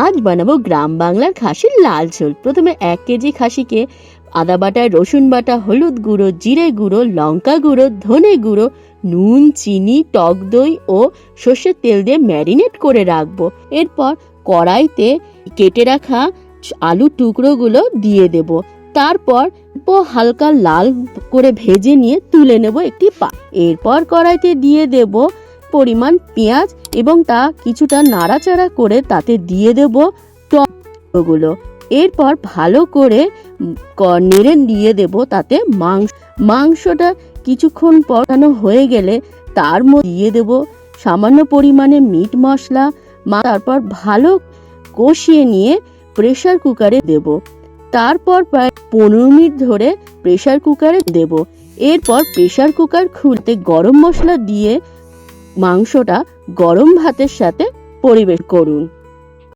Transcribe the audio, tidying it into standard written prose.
আজ বানাবো গ্রাম বাংলার খাসির লাল ঝোল। প্রথমে 1 কেজি খাসিকে আদা বাটা, রসুন বাটা, হলুদ গুঁড়ো, জিরে গুঁড়ো, লঙ্কা গুঁড়ো, ধনে গুঁড়ো, নুন, চিনি, টক দই ও সর্ষের তেল দিয়ে ম্যারিনেট করে রাখবো। এরপর কড়াইতে কেটে রাখা আলুর টুকরোগুলো দিয়ে দেব। তারপর হালকা লাল করে ভেজে নিয়ে তুলে নেব একটি এরপর কড়াইতে দিয়ে দেব পরিমাণ পেঁয়াজ এবং তা কিছুটা নাড়াচাড়া করে তাতে দিয়ে দেব টমেটোগুলো। এরপর ভালো করে নেড়ে দিয়ে দেব তাতে মাংসটা কিছুক্ষণ পকানো হয়ে গেলে তার মধ্যে দিয়ে দেব সামান্য পরিমাণে মিট মশলা। তারপর ভালো কষিয়ে নিয়ে প্রেসার কুকারে দেব। তারপর প্রায় 15 মিনিট ধরে প্রেসার কুকারে দেব। এরপর প্রেসার কুকার খুলতে গরম মশলা দিয়ে মাংসটা গরম ভাতের সাথে পরিবেশন করুন।